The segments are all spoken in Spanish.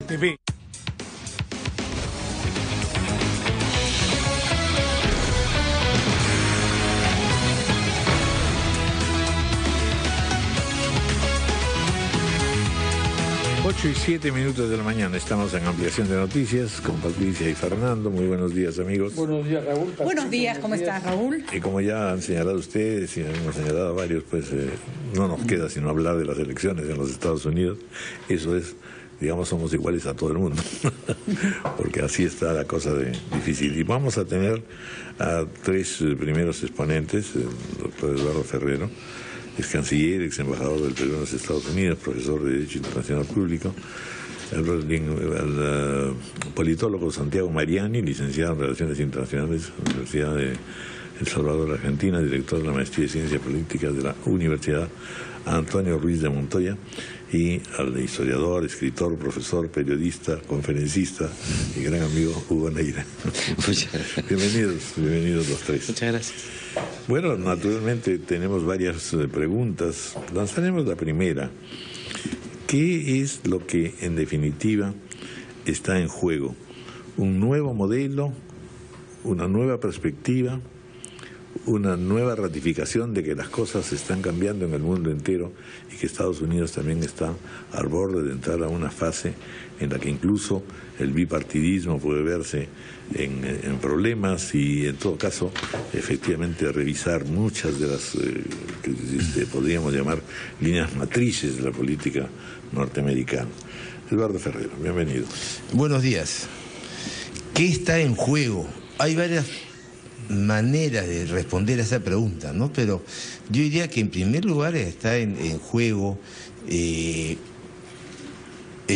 TV. Ocho y 7 minutos de la mañana, estamos en Ampliación de Noticias con Patricia y Fernando. Muy buenos días, amigos. Buenos días, Raúl. Buenos días, ¿cómo estás, Raúl? Y como ya han señalado ustedes y hemos señalado varios, pues no nos queda sino hablar de las elecciones en los Estados Unidos. Eso es, digamos, somos iguales a todo el mundo, porque así está la cosa de difícil. Y vamos a tener a tres primeros exponentes, el doctor Eduardo Ferrero, ex canciller, ex embajador del Perú en los Estados Unidos, profesor de Derecho Internacional Público, el politólogo Santiago Mariani, licenciado en Relaciones Internacionales, Universidad de El Salvador, Argentina, director de la Maestría de Ciencias Políticas de la Universidad Antonio Ruiz de Montoya, y al historiador, escritor, profesor, periodista, conferencista y gran amigo Hugo Neira. Bienvenidos los tres. Muchas gracias. Bueno, naturalmente tenemos varias preguntas. Lanzaremos la primera. ¿Qué es lo que en definitiva está en juego? ¿Un nuevo modelo? ¿Una nueva perspectiva? ¿Una nueva ratificación de que las cosas están cambiando en el mundo entero y que Estados Unidos también está al borde de entrar a una fase en la que incluso el bipartidismo puede verse en problemas y en todo caso efectivamente revisar muchas de las que podríamos llamar líneas matrices de la política norteamericana? Eduardo Ferrero, bienvenido. Buenos días. ¿Qué está en juego? Hay varias maneras de responder a esa pregunta, ¿no? Pero yo diría que en primer lugar está en juego el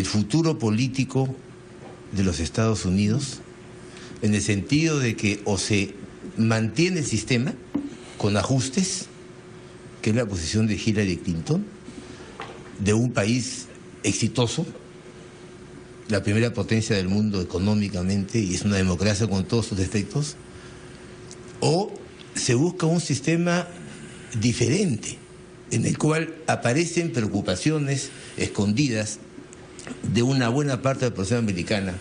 futuro político de los Estados Unidos, en el sentido de que o se mantiene el sistema con ajustes, que es la posición de Hillary Clinton, de un país exitoso, la primera potencia del mundo económicamente, y es una democracia con todos sus defectos, o se busca un sistema diferente, en el cual aparecen preocupaciones escondidas de una buena parte de la población americana,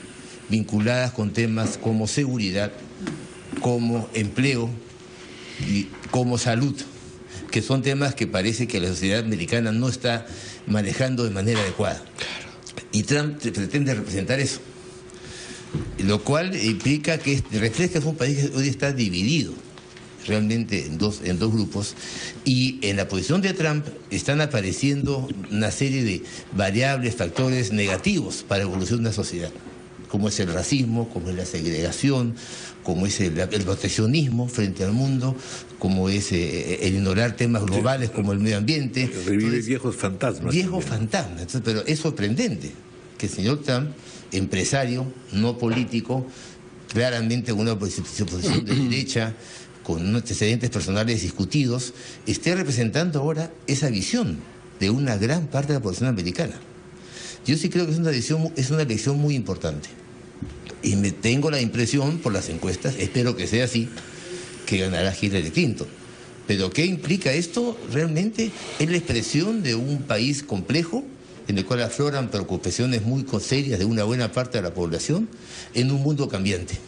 vinculadas con temas como seguridad, como empleo y como salud, que son temas que parece que la sociedad americana no está manejando de manera adecuada. Y Trump pretende representar eso, lo cual implica que refleja que es un país que hoy está dividido realmente en dos grupos, y en la posición de Trump están apareciendo una serie de variables, factores negativos para la evolución de una sociedad, como es el racismo, como es la segregación, como es el proteccionismo frente al mundo, como es el ignorar temas globales como el medio ambiente. Revive viejos fantasmas. Viejos fantasmas. Entonces, pero es sorprendente que el señor Trump, empresario, no político, claramente con una posición de derecha, con antecedentes personales discutidos, esté representando ahora esa visión de una gran parte de la población americana. Yo sí creo que es una elección muy importante. Y me tengo la impresión, por las encuestas, espero que sea así, que ganará Hillary Clinton. Pero ¿qué implica esto? Realmente es la expresión de un país complejo, en el cual afloran preocupaciones muy serias de una buena parte de la población, en un mundo cambiante.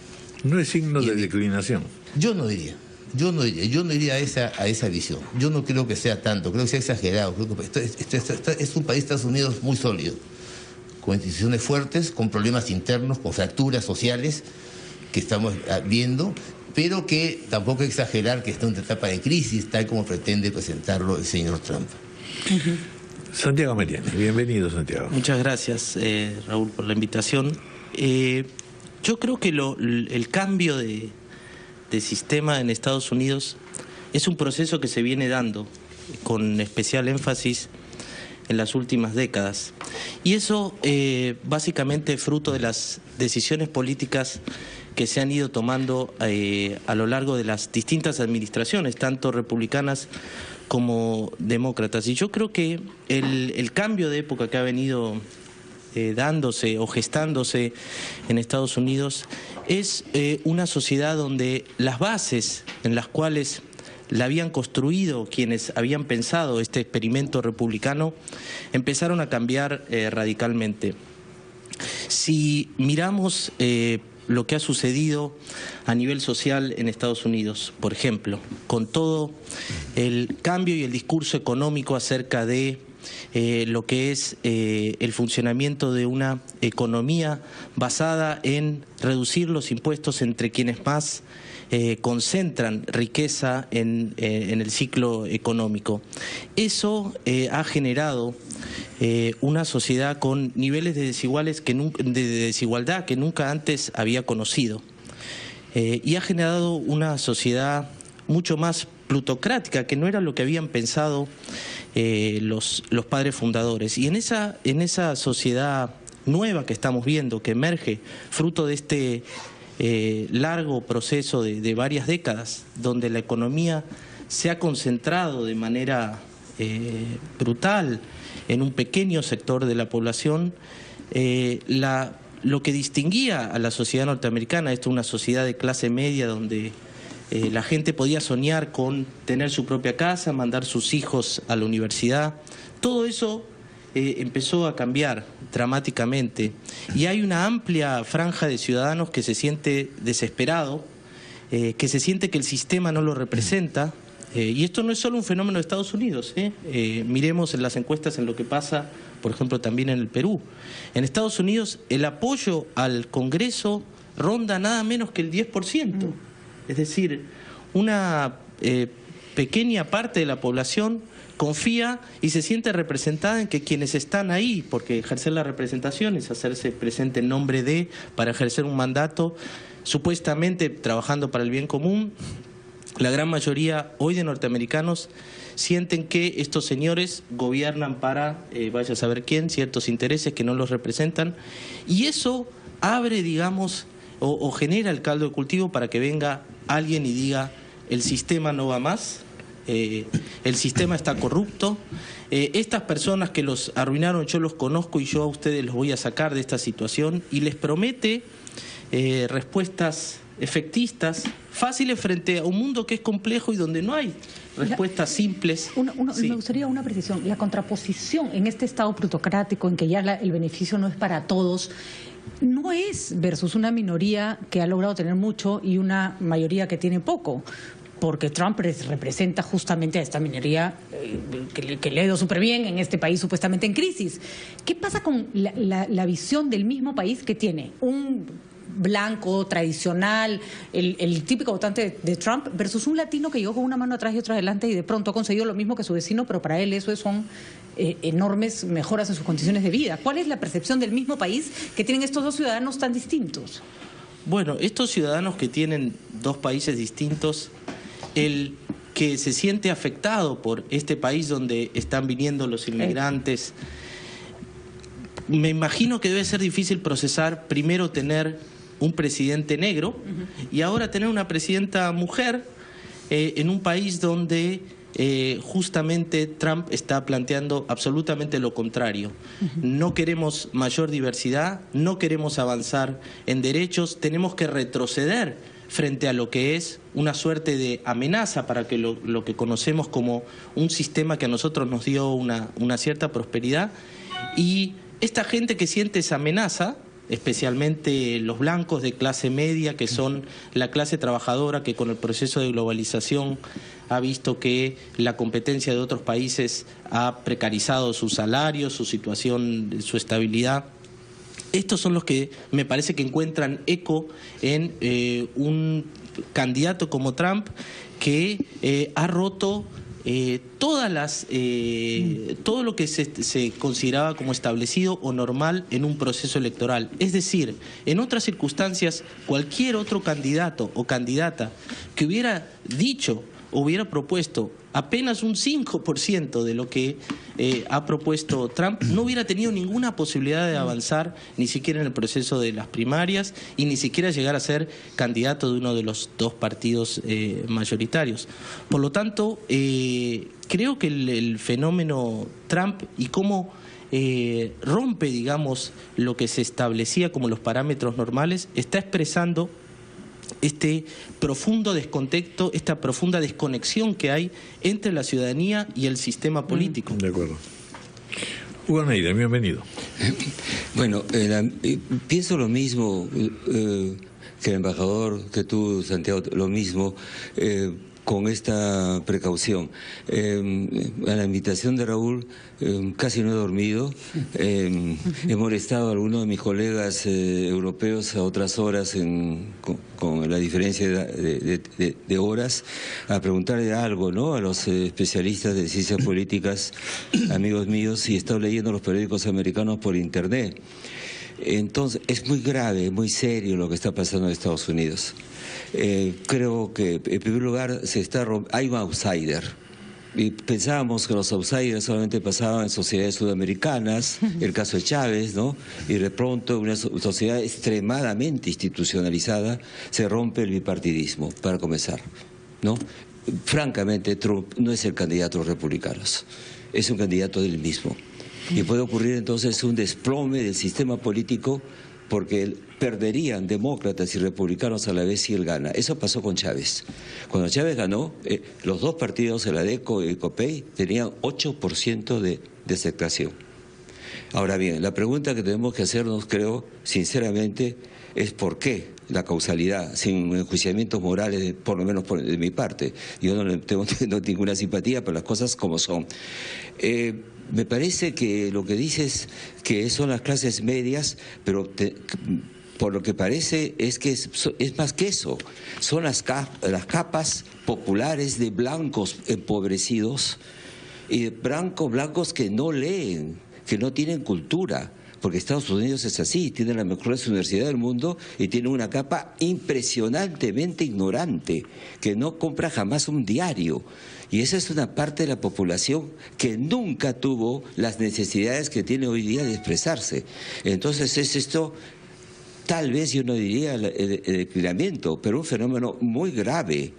¿No es signo de declinación? Yo no iría a esa visión. Yo no creo que sea tanto, creo que sea exagerado. Creo que es un país, Estados Unidos, muy sólido, con instituciones fuertes, con problemas internos, con fracturas sociales que estamos viendo, pero que tampoco exagerar que está en una etapa de crisis, tal como pretende presentarlo el señor Trump. Santiago Mariani, bienvenido, Santiago. Muchas gracias, Raúl, por la invitación. Yo creo que el cambio de sistema en Estados Unidos es un proceso que se viene dando con especial énfasis en las últimas décadas. Y eso básicamente es fruto de las decisiones políticas que se han ido tomando a lo largo de las distintas administraciones, tanto republicanas como demócratas. Y yo creo que el cambio de época que ha venido dándose o gestándose en Estados Unidos es una sociedad donde las bases en las cuales la habían construido quienes habían pensado este experimento republicano empezaron a cambiar radicalmente. si miramos lo que ha sucedido a nivel social en Estados Unidos, por ejemplo, con todo el cambio y el discurso económico acerca de lo que es el funcionamiento de una economía basada en reducir los impuestos entre quienes más concentran riqueza en el ciclo económico. Eso ha generado una sociedad con niveles de desigualdad que nunca antes había conocido, y ha generado una sociedad mucho más plutocrática, que no era lo que habían pensado los padres fundadores. Y en esa sociedad nueva que estamos viendo, que emerge fruto de este largo proceso de varias décadas, donde la economía se ha concentrado de manera brutal en un pequeño sector de la población, lo que distinguía a la sociedad norteamericana, esto es una sociedad de clase media donde la gente podía soñar con tener su propia casa, mandar sus hijos a la universidad, todo eso empezó a cambiar dramáticamente, y hay una amplia franja de ciudadanos que se siente desesperado, que se siente que el sistema no lo representa, y esto no es solo un fenómeno de Estados Unidos, miremos en las encuestas en lo que pasa, por ejemplo, también en el Perú. En Estados Unidos el apoyo al Congreso ronda nada menos que el 10%, es decir, una pequeña parte de la población confía y se siente representada en que quienes están ahí, porque ejercer la representación es hacerse presente en nombre de, para ejercer un mandato, supuestamente trabajando para el bien común. La gran mayoría hoy de norteamericanos sienten que estos señores gobiernan para, vaya a saber quién, ciertos intereses que no los representan, y eso abre, digamos, o genera el caldo de cultivo para que venga alguien y diga: el sistema no va más, el sistema está corrupto, estas personas que los arruinaron yo los conozco y yo a ustedes los voy a sacar de esta situación, y les promete respuestas efectistas, fáciles frente a un mundo que es complejo y donde no hay respuestas simples. Sí. Me gustaría una precisión. La contraposición en este estado plutocrático en que ya el beneficio no es para todos, no es versus una minoría que ha logrado tener mucho y una mayoría que tiene poco, porque Trump representa justamente a esta minoría que le ha ido súper bien en este país supuestamente en crisis. ¿Qué pasa con la visión del mismo país que tiene un blanco, tradicional, el típico votante de Trump, versus un latino que llegó con una mano atrás y otra adelante y de pronto ha conseguido lo mismo que su vecino, pero para él eso son enormes mejoras en sus condiciones de vida? ¿Cuál es la percepción del mismo país que tienen estos dos ciudadanos tan distintos? Bueno, estos ciudadanos que tienen dos países distintos, el que se siente afectado por este país donde están viniendo los inmigrantes, me imagino que debe ser difícil procesar primero tener un presidente negro y ahora tener una presidenta mujer en un país donde justamente Trump está planteando absolutamente lo contrario. No queremos mayor diversidad, no queremos avanzar en derechos, tenemos que retroceder frente a lo que es una suerte de amenaza para que lo que conocemos como un sistema que a nosotros nos dio una cierta prosperidad. Y esta gente que siente esa amenaza, especialmente los blancos de clase media, que son la clase trabajadora que con el proceso de globalización ha visto que la competencia de otros países ha precarizado sus salarios, su situación, su estabilidad. Estos son los que me parece que encuentran eco en un candidato como Trump, que ha roto todo lo que se consideraba como establecido o normal en un proceso electoral. Es decir, en otras circunstancias, cualquier otro candidato o candidata que hubiera dicho o hubiera propuesto apenas un 5% de lo que ha propuesto Trump, no hubiera tenido ninguna posibilidad de avanzar ni siquiera en el proceso de las primarias y ni siquiera llegar a ser candidato de uno de los dos partidos mayoritarios. Por lo tanto, creo que el fenómeno Trump y cómo rompe, digamos, lo que se establecía como los parámetros normales, está expresando este profundo descontexto, esta profunda desconexión que hay entre la ciudadanía y el sistema político. De acuerdo. Hugo Neira, bienvenido. Bueno, pienso lo mismo que el embajador, que tú, Santiago, lo mismo, con esta precaución. A la invitación de Raúl, casi no he dormido. He molestado a algunos de mis colegas europeos a otras horas con la diferencia de horas a preguntarle algo, ¿no? A los especialistas de ciencias políticas, amigos míos, y he estado leyendo los periódicos americanos por internet. Entonces, es muy grave, muy serio lo que está pasando en Estados Unidos. Creo que, en primer lugar, hay un outsider. Y pensábamos que los outsiders solamente pasaban en sociedades sudamericanas, el caso de Chávez, ¿no? Y de pronto, en una sociedad extremadamente institucionalizada, se rompe el bipartidismo, para comenzar, ¿no? Francamente, Trump no es el candidato de los republicanos, es un candidato del mismo. Y puede ocurrir entonces un desplome del sistema político, porque perderían demócratas y republicanos a la vez si él gana. Eso pasó con Chávez. Cuando Chávez ganó, los dos partidos, el ADECO y el COPEI, tenían 8% de aceptación. Ahora bien, la pregunta que tenemos que hacernos, creo, sinceramente, es ¿por qué? La causalidad, sin enjuiciamientos morales, por lo menos de mi parte. Yo no tengo ninguna simpatía por las cosas como son. Me parece que lo que dices que son las clases medias, pero por lo que parece es que es más que eso. Son las capas populares de blancos empobrecidos y de blancos que no leen, que no tienen cultura. Porque Estados Unidos es así, tiene la mejor universidad del mundo y tiene una capa impresionantemente ignorante, que no compra jamás un diario. Y esa es una parte de la población que nunca tuvo las necesidades que tiene hoy día de expresarse. Entonces es esto, tal vez yo no diría el declinamiento, pero un fenómeno muy grave,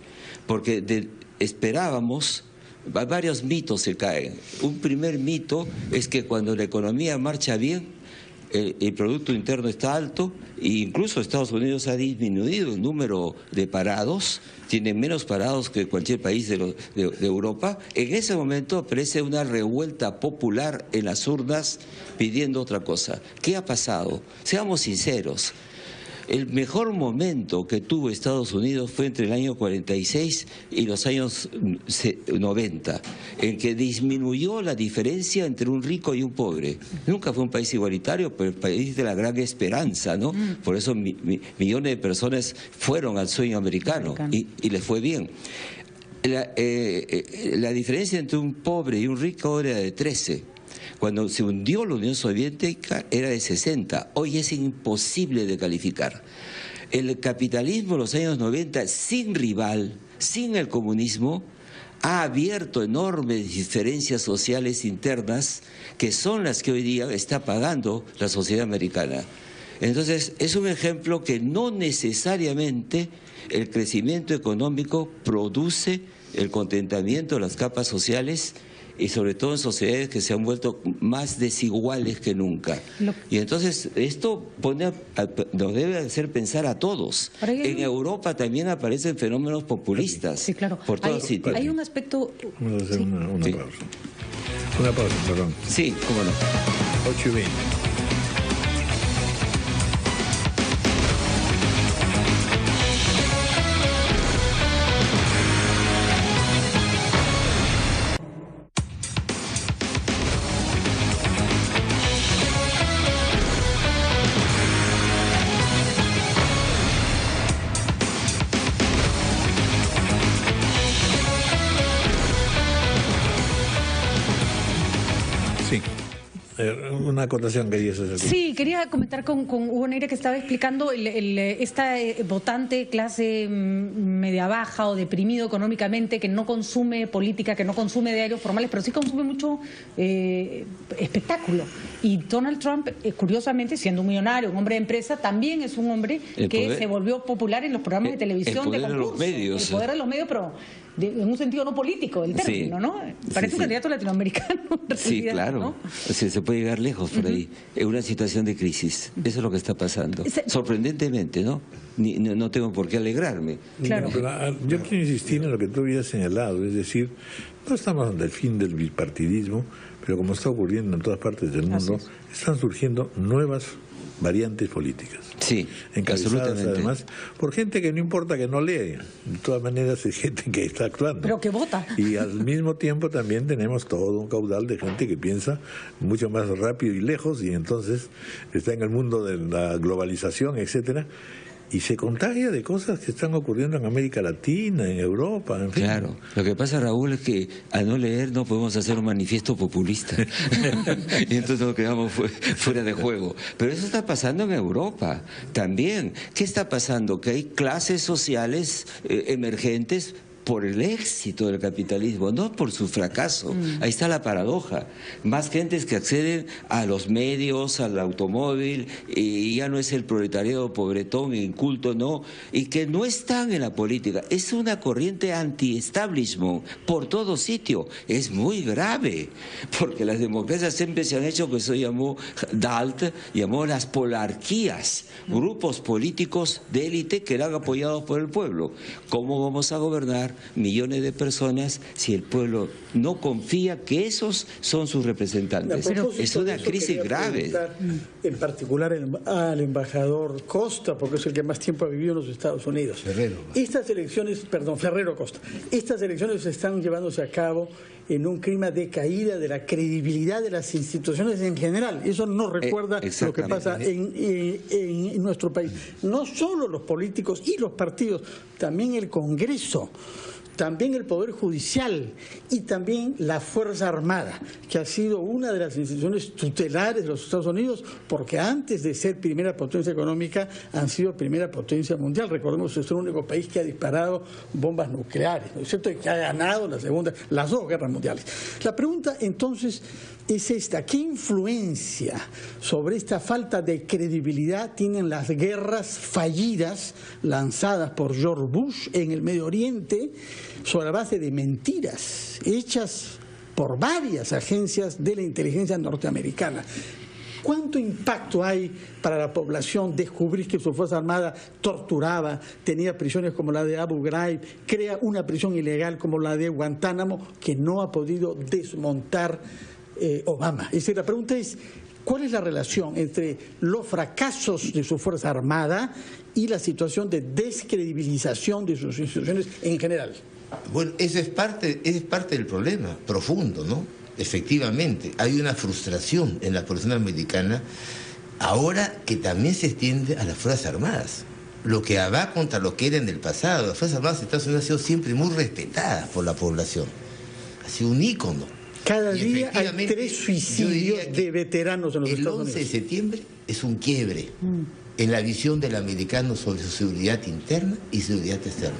porque esperábamos... Varios mitos se caen. Un primer mito es que cuando la economía marcha bien, el Producto Interno está alto e incluso Estados Unidos ha disminuido el número de parados, tiene menos parados que cualquier país de Europa. En ese momento aparece una revuelta popular en las urnas pidiendo otra cosa. ¿Qué ha pasado? Seamos sinceros. El mejor momento que tuvo Estados Unidos fue entre el año 46 y los años 90, en que disminuyó la diferencia entre un rico y un pobre. Nunca fue un país igualitario, pero el país de la gran esperanza, ¿no? Por eso millones de personas fueron al sueño americano y les fue bien. La diferencia entre un pobre y un rico era de 13. Cuando se hundió la Unión Soviética era de 60, hoy es imposible de calificar. El capitalismo en los años 90, sin rival, sin el comunismo, ha abierto enormes diferencias sociales internas que son las que hoy día está pagando la sociedad americana. Entonces, es un ejemplo que no necesariamente el crecimiento económico produce el contentamiento de las capas sociales, y sobre todo en sociedades que se han vuelto más desiguales que nunca. Y entonces esto nos debe hacer pensar a todos. En Europa también aparecen fenómenos populistas. Sí, claro. Por todos sitios. Hay un aspecto... Vamos a hacer una pausa. Una pausa, perdón. Sí, cómo no. 8:20. Una acotación que querías hacer. Sí, quería comentar con Hugo Neira, que estaba explicando esta votante clase media baja o deprimido económicamente, que no consume política, que no consume diarios formales, pero sí consume mucho espectáculo. Y Donald Trump, curiosamente, siendo un millonario, un hombre de empresa, también es un hombre que se volvió popular en los programas de televisión de concurso. Los medios. El poder de los medios, pero en un sentido no político del término, ¿no? Parece un candidato latinoamericano. Sí, claro. ¿No? Se puede llegar lejos por ahí. Es una situación de crisis. Eso es lo que está pasando. Sorprendentemente, ¿no? No tengo por qué alegrarme. Claro. Pero yo quiero insistir en lo que tú habías señalado, es decir, no estamos ante el fin del bipartidismo, pero como está ocurriendo en todas partes del mundo, están surgiendo nuevas variantes políticas. Sí, encabezadas absolutamente. Además por gente que no importa que no lea, de todas maneras es gente que está actuando. Pero que vota. Y al mismo tiempo también tenemos todo un caudal de gente que piensa mucho más rápido y lejos, y entonces está en el mundo de la globalización, etcétera, y se contagia de cosas que están ocurriendo en América Latina, en Europa, en fin. Claro, lo que pasa, Raúl, es que al no leer no podemos hacer un manifiesto populista y entonces nos quedamos fuera de juego. Pero eso está pasando en Europa también. ¿Qué está pasando? Que hay clases sociales emergentes por el éxito del capitalismo, no por su fracaso. Ahí está la paradoja. Más gentes que acceden a los medios, al automóvil, y ya no es el proletariado pobretón, inculto, no, y que no están en la política. Es una corriente anti-establishment por todo sitio. Es muy grave, porque las democracias siempre se han hecho, que eso llamó Dalt, llamó las polarquías, grupos políticos de élite que eran apoyados por el pueblo. ¿Cómo vamos a gobernar millones de personas si el pueblo no confía que esos son sus representantes? Es una crisis grave. En particular al embajador Costa, porque es el que más tiempo ha vivido en los Estados Unidos. Ferrero Costa. Estas elecciones están llevándose a cabo en un clima de caída de la credibilidad de las instituciones en general. Eso nos recuerda lo que pasa en nuestro país. No solo los políticos y los partidos, también el Congreso, también el Poder Judicial y también la Fuerza Armada, que ha sido una de las instituciones tutelares de los Estados Unidos, porque antes de ser primera potencia económica han sido primera potencia mundial. Recordemos que es el único país que ha disparado bombas nucleares, ¿no es cierto?, y que ha ganado las dos guerras mundiales. La pregunta entonces es esta: ¿qué influencia sobre esta falta de credibilidad tienen las guerras fallidas lanzadas por George Bush en el Medio Oriente sobre la base de mentiras hechas por varias agencias de la inteligencia norteamericana? ¿Cuánto impacto hay para la población descubrir que su Fuerza Armada torturaba, tenía prisiones como la de Abu Ghraib, crea una prisión ilegal como la de Guantánamo que no ha podido desmontar Obama? Es decir, la pregunta es: ¿cuál es la relación entre los fracasos de su Fuerza Armada y la situación de descredibilización de sus instituciones en general? Bueno, eso es parte del problema profundo, ¿no? Efectivamente, hay una frustración en la población americana ahora que también se extiende a las Fuerzas Armadas. Lo que va contra lo que era en el pasado. Las Fuerzas Armadas de Estados Unidos han sido siempre muy respetadas por la población. Ha sido un ícono. Cada día hay 3 suicidios de veteranos en los Estados Unidos. El 11 de septiembre es un quiebre en la visión del americano sobre su seguridad interna y seguridad externa.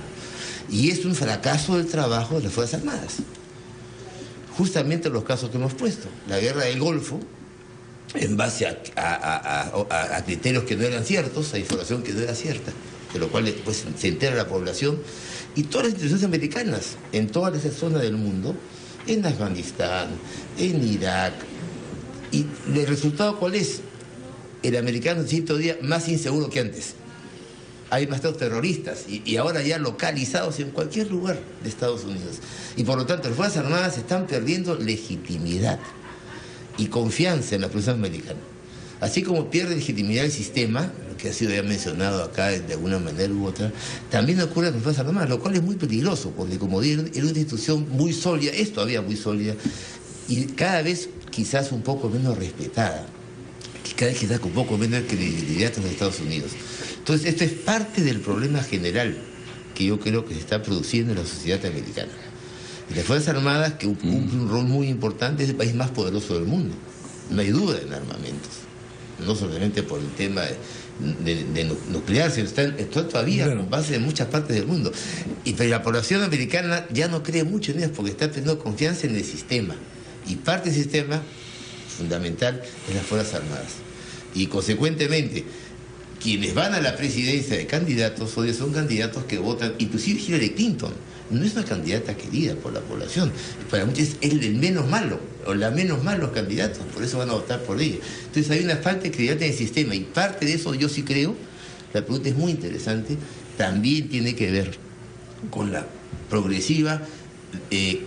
Y es un fracaso del trabajo de las Fuerzas Armadas. Justamente los casos que hemos puesto. La guerra del Golfo, en base a criterios que no eran ciertos, a información que no era cierta, de lo cual pues, se entera la población, y todas las instituciones americanas en todas esas zonas del mundo, en Afganistán, en Irak. ¿Y el resultado cuál es? El americano se siente hoy día más inseguro que antes. Hay más terroristas y ahora ya localizados en cualquier lugar de Estados Unidos. Y por lo tanto las Fuerzas Armadas están perdiendo legitimidad y confianza en la población americana. Así como pierde legitimidad el sistema, que ha sido ya mencionado acá de alguna manera u otra, también ocurre en las Fuerzas Armadas, lo cual es muy peligroso, porque como digo, era una institución muy sólida, es todavía muy sólida, y cada vez quizás un poco menos respetada, cada vez quizás con un poco menos de credibilidad en los Estados Unidos. Entonces, esto es parte del problema general que yo creo que se está produciendo en la sociedad americana. Y las Fuerzas Armadas, que cumplen un rol muy importante, es el país más poderoso del mundo. No hay duda en armamentos. No solamente por el tema de nuclear, sino está todavía con base en muchas partes del mundo. Pero la población americana ya no cree mucho en ellas porque está teniendo confianza en el sistema. Y parte del sistema fundamental es las Fuerzas Armadas. Y consecuentemente, quienes van a la presidencia de candidatos hoy son candidatos que votan, inclusive Hillary Clinton no es una candidata querida por la población, para muchos es el menos malo o la menos malos candidatos, por eso van a votar por ella. Entonces hay una falta de credibilidad en el sistema y parte de eso yo sí creo, la pregunta es muy interesante, también tiene que ver con la progresiva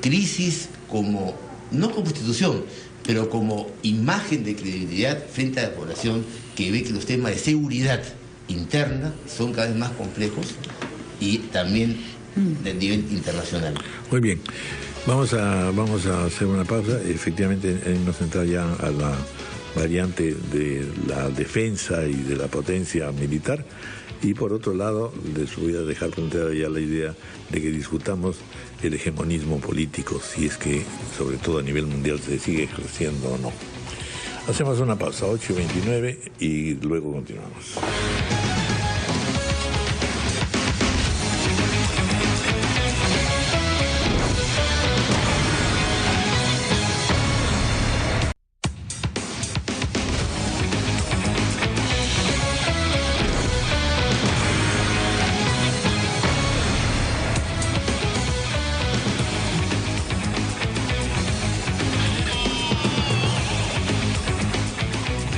crisis como, no como institución, pero como imagen de credibilidad frente a la población que ve que los temas de seguridad interna son cada vez más complejos y también del nivel internacional. Muy bien, vamos a hacer una pausa. Efectivamente hemos entrado ya a la variante de la defensa y de la potencia militar, y por otro lado les voy a dejar planteada ya la idea de que discutamos el hegemonismo político, si es que sobre todo a nivel mundial se sigue ejerciendo o no. Hacemos una pausa, 8:29, y luego continuamos.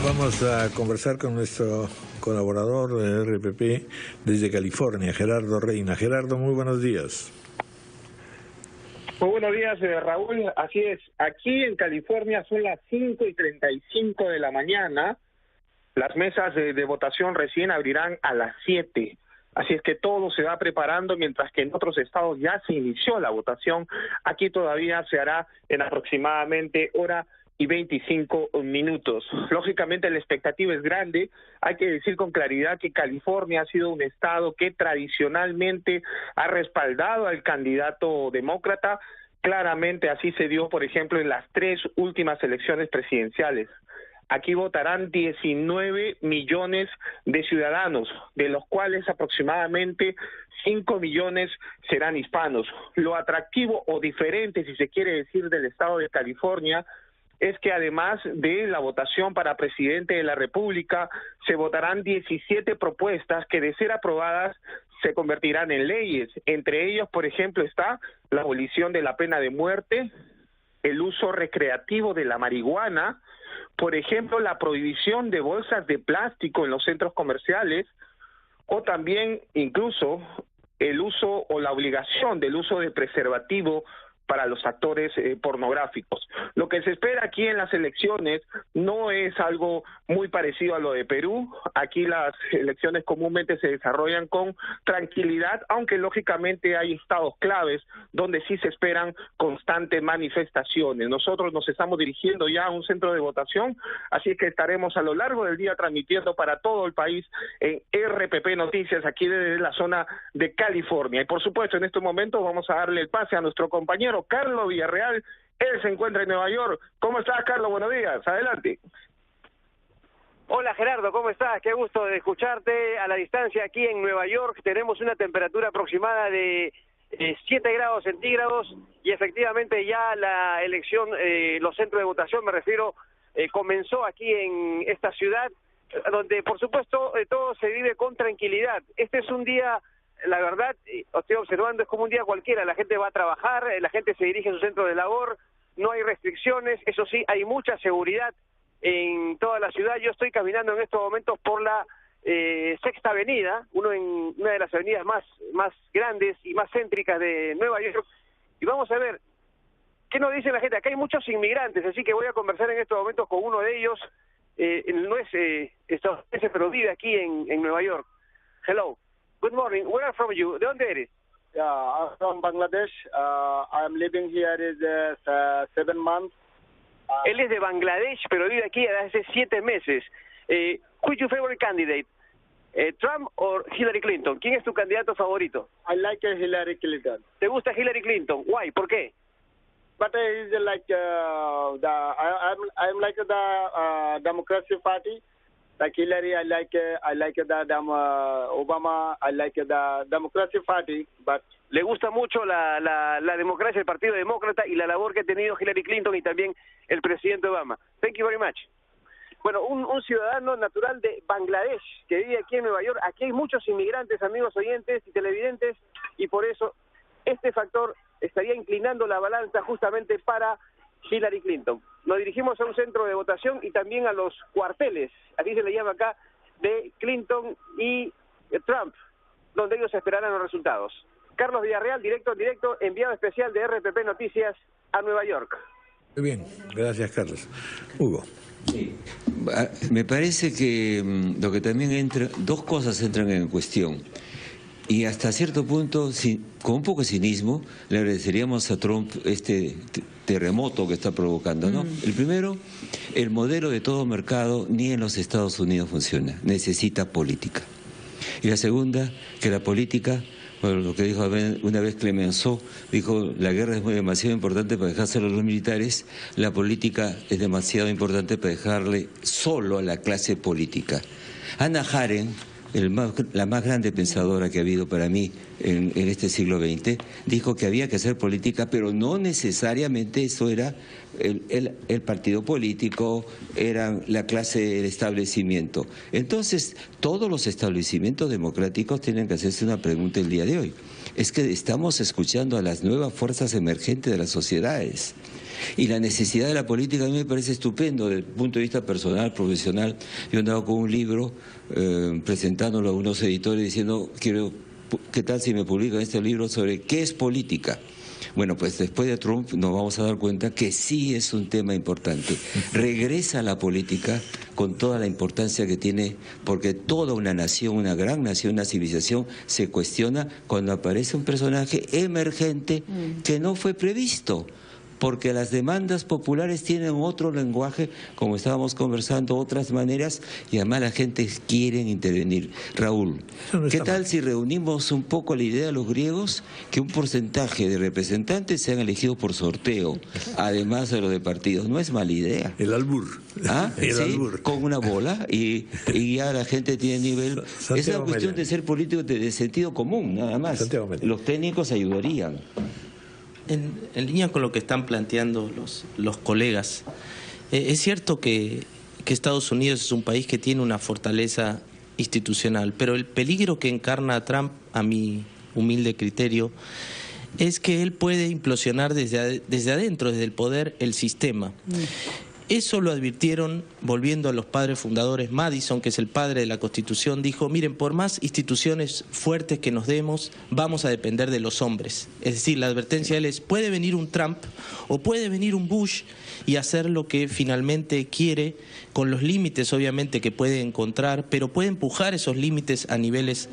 Vamos a conversar con nuestro colaborador de RPP desde California, Gerardo Reina. Gerardo, muy buenos días. Muy buenos días, Raúl. Así es, aquí en California son las 5:35 de la mañana. Las mesas de votación recién abrirán a las 7. Así es que todo se va preparando, mientras que en otros estados ya se inició la votación. Aquí todavía se hará en aproximadamente hora y 25 minutos. Lógicamente la expectativa es grande. Hay que decir con claridad que California ha sido un estado que tradicionalmente ha respaldado al candidato demócrata. Claramente así se dio, por ejemplo, en las 3 últimas elecciones presidenciales. Aquí votarán 19 millones de ciudadanos, de los cuales aproximadamente 5 millones serán hispanos. Lo atractivo o diferente, si se quiere decir, del estado de California es que además de la votación para presidente de la República, se votarán 17 propuestas que, de ser aprobadas, se convertirán en leyes. Entre ellos, por ejemplo, está la abolición de la pena de muerte, el uso recreativo de la marihuana, por ejemplo, la prohibición de bolsas de plástico en los centros comerciales, o también incluso el uso o la obligación del uso de preservativo para los actores pornográficos. Lo que se espera aquí en las elecciones no es algo muy parecido a lo de Perú. Aquí las elecciones comúnmente se desarrollan con tranquilidad, aunque lógicamente hay estados claves donde sí se esperan constantes manifestaciones. Nosotros nos estamos dirigiendo ya a un centro de votación, así es que estaremos a lo largo del día transmitiendo para todo el país en RPP Noticias, aquí desde la zona de California. Y por supuesto, en este momento vamos a darle el pase a nuestro compañero Carlos Villarreal. Él se encuentra en Nueva York. ¿Cómo estás, Carlos? Buenos días. Adelante. Hola, Gerardo. ¿Cómo estás? Qué gusto de escucharte a la distancia aquí en Nueva York. Tenemos una temperatura aproximada de 7 grados centígrados y efectivamente ya la elección, los centros de votación, me refiero, comenzó aquí en esta ciudad, donde por supuesto todo se vive con tranquilidad. Este es un día, la verdad, estoy observando, es como un día cualquiera. La gente va a trabajar, la gente se dirige a su centro de labor, no hay restricciones, eso sí, hay mucha seguridad en toda la ciudad. Yo estoy caminando en estos momentos por la Sexta Avenida, una de las avenidas más grandes y más céntricas de Nueva York, y vamos a ver qué nos dice la gente. Acá hay muchos inmigrantes, así que voy a conversar en estos momentos con uno de ellos. No es estadounidense, pero vive aquí en Nueva York. Hello. Good morning. Where are from you? ¿De dónde eres? Yeah, I'm from Bangladesh. I'm living here is 7 months. Él es de Bangladesh, pero vive aquí desde hace 7 meses. Who is your favorite candidate? Trump or Hillary Clinton? ¿Quién es tu candidato favorito? I like Hillary Clinton. ¿Te gusta Hillary Clinton? Why? ¿Por qué? But he's like I'm like the Democratic Party. Like Hillary, I like the Obama. I like the Democratic Party, but le gusta mucho la democracia, el Partido Demócrata y la labor que ha tenido Hillary Clinton y también el presidente Obama. Thank you very much. Bueno, un ciudadano natural de Bangladesh que vive aquí en Nueva York. Aquí hay muchos inmigrantes, amigos oyentes y televidentes, y por eso este factor estaría inclinando la balanza justamente para Hillary Clinton. Nos dirigimos a un centro de votación y también a los cuarteles, así se le llama acá, de Clinton y Trump, donde ellos esperarán los resultados. Carlos Villarreal, directo, enviado especial de RPP Noticias a Nueva York. Muy bien, gracias Carlos. Hugo. Sí. Me parece que lo que también entra, dos cosas entran en cuestión. Y hasta cierto punto, con un poco de cinismo, le agradeceríamos a Trump este terremoto que está provocando, ¿no? El primero, el modelo de todo mercado ni en los Estados Unidos funciona, necesita política. Y la segunda, que la política, bueno, lo que dijo una vez Clemenceau, dijo, la guerra es demasiado importante para dejárselo a los militares, la política es demasiado importante para dejarle solo a la clase política. Hannah Arendt, la más grande pensadora que ha habido para mí en este siglo XX, dijo que había que hacer política, pero no necesariamente eso era el partido político, era la clase del establecimiento. Entonces, todos los establecimientos democráticos tienen que hacerse una pregunta el día de hoy. Es que estamos escuchando a las nuevas fuerzas emergentes de las sociedades. Y la necesidad de la política a mí me parece estupendo desde el punto de vista personal, profesional. Yo andaba con un libro presentándolo a unos editores diciendo, ¿qué tal si me publican este libro sobre qué es política? Bueno, pues después de Trump nos vamos a dar cuenta que sí es un tema importante. Regresa a la política con toda la importancia que tiene, porque toda una nación, una gran nación, una civilización se cuestiona cuando aparece un personaje emergente que no fue previsto. Porque las demandas populares tienen otro lenguaje, como estábamos conversando, otras maneras, y además la gente quiere intervenir. Raúl, ¿qué tal si reunimos un poco la idea de los griegos, que un porcentaje de representantes sean elegidos por sorteo, además de los de partidos? No es mala idea. El albur. ¿Ah? El ¿Sí? albur. Con una bola y ya la gente tiene nivel. Es una cuestión de ser político de sentido común, nada más. Los técnicos ayudarían. En línea con lo que están planteando los colegas, es cierto que Estados Unidos es un país que tiene una fortaleza institucional, pero el peligro que encarna Trump, a mi humilde criterio, es que él puede implosionar desde adentro, desde el poder, el sistema. Eso lo advirtieron, volviendo a los padres fundadores. Madison, que es el padre de la Constitución, dijo, miren, por más instituciones fuertes que nos demos, vamos a depender de los hombres. Es decir, la advertencia de él es, puede venir un Trump o puede venir un Bush y hacer lo que finalmente quiere, con los límites obviamente que puede encontrar, pero puede empujar esos límites a niveles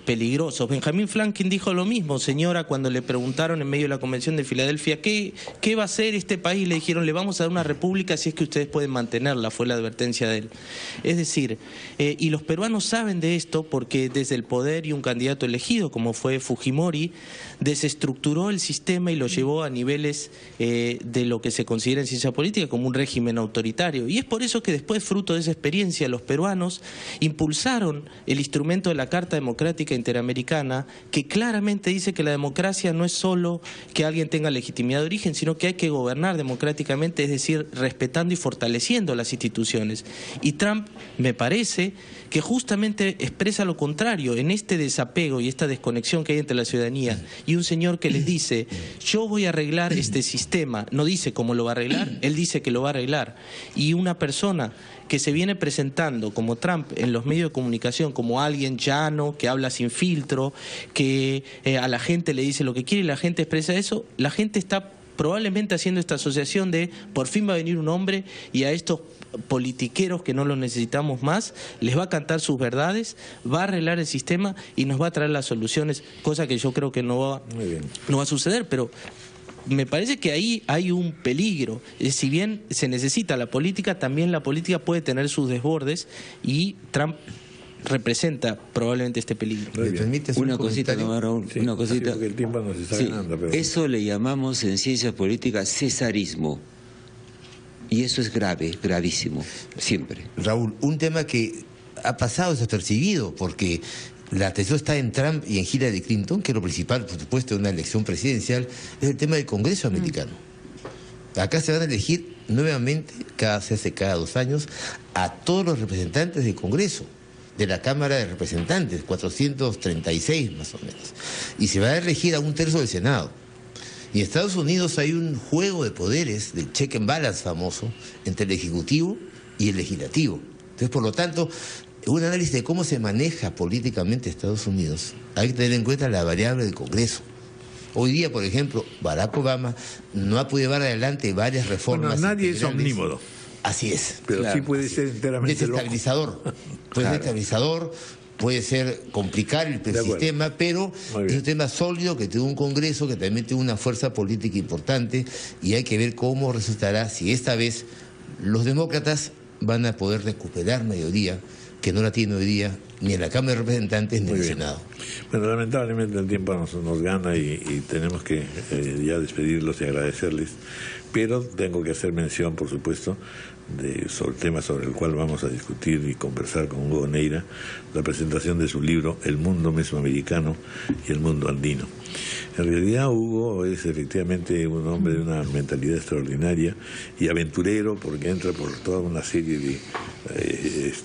peligrosos. Benjamin Franklin dijo lo mismo, señora, cuando le preguntaron en medio de la Convención de Filadelfia, ¿qué va a hacer este país? Le dijeron, le vamos a dar una república si es que ustedes pueden mantenerla, fue la advertencia de él. Es decir, y los peruanos saben de esto porque desde el poder y un candidato elegido, como fue Fujimori, desestructuró el sistema y lo llevó a niveles de lo que se considera en ciencia política como un régimen autoritario. Y es por eso que después, fruto de esa experiencia, los peruanos impulsaron el instrumento de la Carta Democrática Interamericana, que claramente dice que la democracia no es solo que alguien tenga legitimidad de origen, sino que hay que gobernar democráticamente, es decir, respetando y fortaleciendo las instituciones. Y Trump, me parece, que justamente expresa lo contrario en este desapego y esta desconexión que hay entre la ciudadanía y un señor que les dice, yo voy a arreglar este sistema, no dice cómo lo va a arreglar, él dice que lo va a arreglar. Y una persona que se viene presentando como Trump en los medios de comunicación como alguien llano, que habla sin filtro, que a la gente le dice lo que quiere y la gente expresa eso, la gente está probablemente haciendo esta asociación de por fin va a venir un hombre y a estos politiqueros que no los necesitamos más, les va a cantar sus verdades, va a arreglar el sistema y nos va a traer las soluciones, cosa que yo creo que no va a suceder, pero me parece que ahí hay un peligro. Si bien se necesita la política, también la política puede tener sus desbordes y Trump representa probablemente este peligro. Una cosita, no, Raúl, sí, una cosita. Porque el tiempo nos está ganando, pero... Eso le llamamos en ciencias políticas cesarismo. Y eso es grave, gravísimo, siempre. Raúl, un tema que ha pasado desapercibido, porque la atención está en Trump y en Hillary Clinton, que es lo principal, por supuesto, de una elección presidencial, es el tema del Congreso americano. Acá se van a elegir nuevamente, cada 2 años, a todos los representantes del Congreso, de la Cámara de Representantes, 436 más o menos. Y se va a elegir a 1/3 del Senado. Y en Estados Unidos hay un juego de poderes, del check and balance famoso, entre el Ejecutivo y el Legislativo. Entonces, por lo tanto, un análisis de cómo se maneja políticamente Estados Unidos, hay que tener en cuenta la variable del Congreso. Hoy día, por ejemplo, Barack Obama no ha podido llevar adelante varias reformas. Bueno, nadie es omnímodo. Así es. Pero claro, sí puede ser enteramente desestabilizador. Puede ser estabilizador, puede ser complicar el sistema, pero es un tema sólido que tiene un Congreso que también tiene una fuerza política importante y hay que ver cómo resultará si esta vez los demócratas van a poder recuperar mayoría que no la tiene hoy día ni en la Cámara de Representantes ni en el Senado. Bueno, lamentablemente el tiempo nos gana y tenemos que ya despedirlos y agradecerles, pero tengo que hacer mención, por supuesto, sobre el tema sobre el cual vamos a discutir y conversar con Hugo Neira, la presentación de su libro El mundo mesoamericano y el mundo andino. En realidad Hugo es efectivamente un hombre de una mentalidad extraordinaria y aventurero, porque entra por toda una serie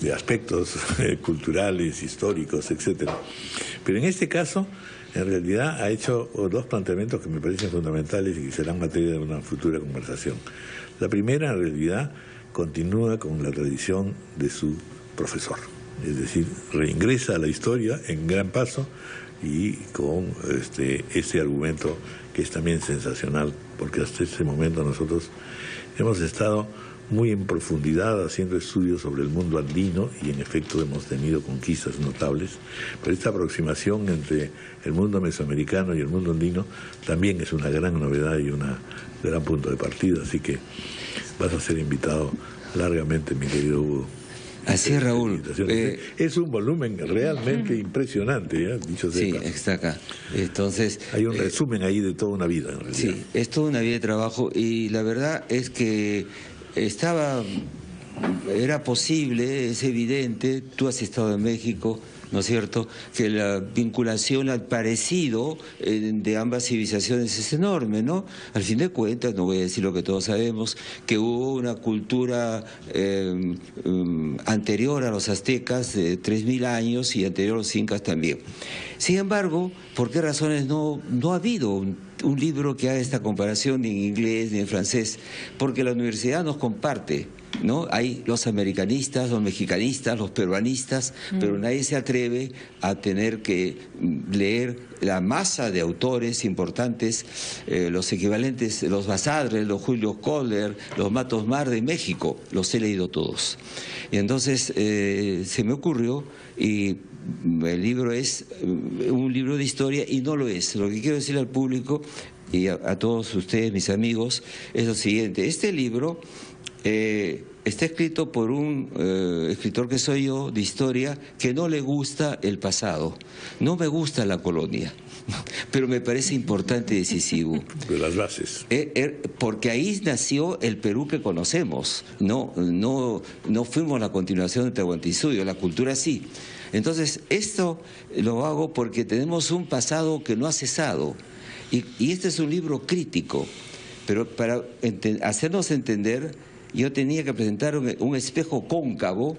de aspectos culturales, históricos, etcétera. Pero en este caso, en realidad ha hecho dos planteamientos que me parecen fundamentales y que serán materia de una futura conversación. La primera, en realidad, continúa con la tradición de su profesor, es decir, reingresa a la historia en gran paso y con este argumento que es también sensacional, porque hasta este momento nosotros hemos estado muy en profundidad haciendo estudios sobre el mundo andino y en efecto hemos tenido conquistas notables, pero esta aproximación entre el mundo mesoamericano y el mundo andino también es una gran novedad y un gran punto de partida, así que vas a ser invitado largamente, mi querido Hugo. Así es, Raúl. Es un volumen realmente impresionante, dicho sea. Sí, está acá. Entonces, hay un resumen ahí de toda una vida, en realidad. Sí, es toda una vida de trabajo y la verdad es que era posible, es evidente, tú has estado en México, ¿no es cierto?, que la vinculación al parecido de ambas civilizaciones es enorme, ¿no? Al fin de cuentas, no voy a decir lo que todos sabemos, que hubo una cultura anterior a los aztecas de 3.000 años y anterior a los incas también. Sin embargo, ¿por qué razones no ha habido un libro que haga esta comparación ni en inglés ni en francés? Porque la universidad nos comparte, ¿no? Hay los americanistas, los mexicanistas, los peruanistas, pero nadie se atreve a tener que leer la masa de autores importantes, los equivalentes, los Basadre, los Julio Kohler, los Matos Mar de México, los he leído todos. Y entonces se me ocurrió, y el libro es un libro de historia y no lo es. Lo que quiero decir al público y a todos ustedes, mis amigos, es lo siguiente. Este libro está escrito por un escritor que soy yo, de historia, que no le gusta el pasado. No me gusta la colonia, pero me parece importante y decisivo. De las bases. Porque ahí nació el Perú que conocemos. No fuimos la continuación de Tahuantinsuyo, la cultura sí. Entonces, esto lo hago porque tenemos un pasado que no ha cesado. Y este es un libro crítico, pero para hacernos entender, yo tenía que presentar un espejo cóncavo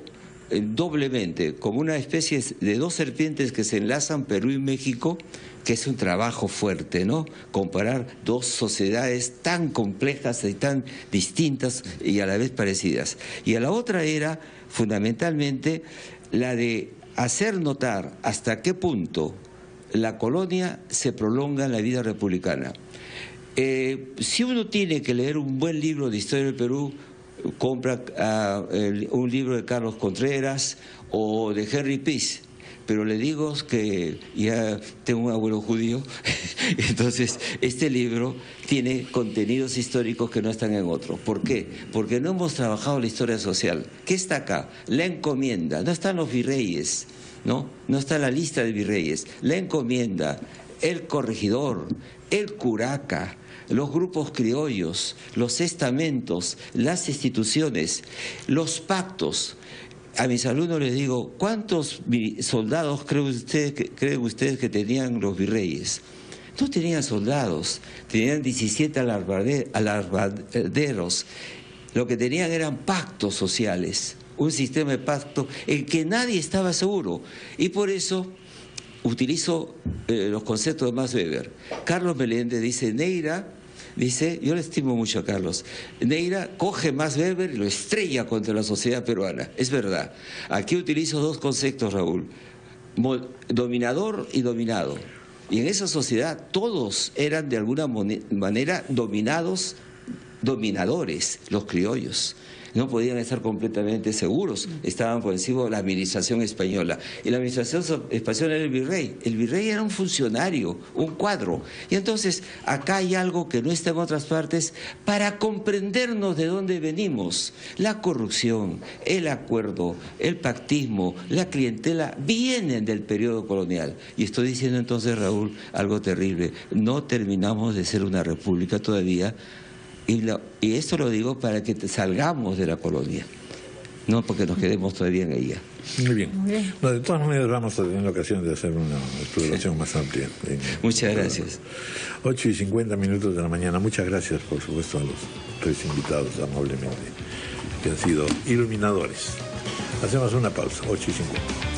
doblemente, como una especie de dos serpientes que se enlazan, Perú y México, que es un trabajo fuerte, ¿no? Comparar dos sociedades tan complejas y tan distintas y a la vez parecidas. Y a la otra era, fundamentalmente, la de hacer notar hasta qué punto la colonia se prolonga en la vida republicana. Si uno tiene que leer un buen libro de historia del Perú, compra un libro de Carlos Contreras o de Henry Peace, pero le digo que ya tengo un abuelo judío, entonces este libro tiene contenidos históricos que no están en otro. ¿Por qué? Porque no hemos trabajado la historia social. ¿Qué está acá? La encomienda, no están los virreyes, no está la lista de virreyes, la encomienda, el corregidor, el curaca, los grupos criollos, los estamentos, las instituciones, los pactos. A mis alumnos les digo, ¿cuántos soldados creen ustedes que tenían los virreyes? No tenían soldados, tenían 17 alarbaderos. Lo que tenían eran pactos sociales, un sistema de pacto en que nadie estaba seguro. Y por eso utilizo los conceptos de Max Weber. Carlos Meléndez dice, Neira, yo le estimo mucho a Carlos, Neira coge Max Weber y lo estrella contra la sociedad peruana. Es verdad. Aquí utilizo dos conceptos, Raúl, dominador y dominado. Y en esa sociedad todos eran de alguna manera dominadores, los criollos. No podían estar completamente seguros, estaban por encima de la administración española. Y la administración española era el virrey. El virrey era un funcionario, un cuadro. Y entonces acá hay algo que no está en otras partes para comprendernos de dónde venimos. La corrupción, el acuerdo, el pactismo, la clientela vienen del periodo colonial. Y estoy diciendo entonces, Raúl, algo terrible. No terminamos de ser una república todavía. Y esto lo digo para que salgamos de la colonia, no porque nos quedemos todavía en ella. Muy bien. No, de todas maneras vamos a tener la ocasión de hacer una exploración más amplia. Muchas gracias. 8:50 de la mañana. Muchas gracias, por supuesto, a los tres invitados amablemente, que han sido iluminadores. Hacemos una pausa, 8:50.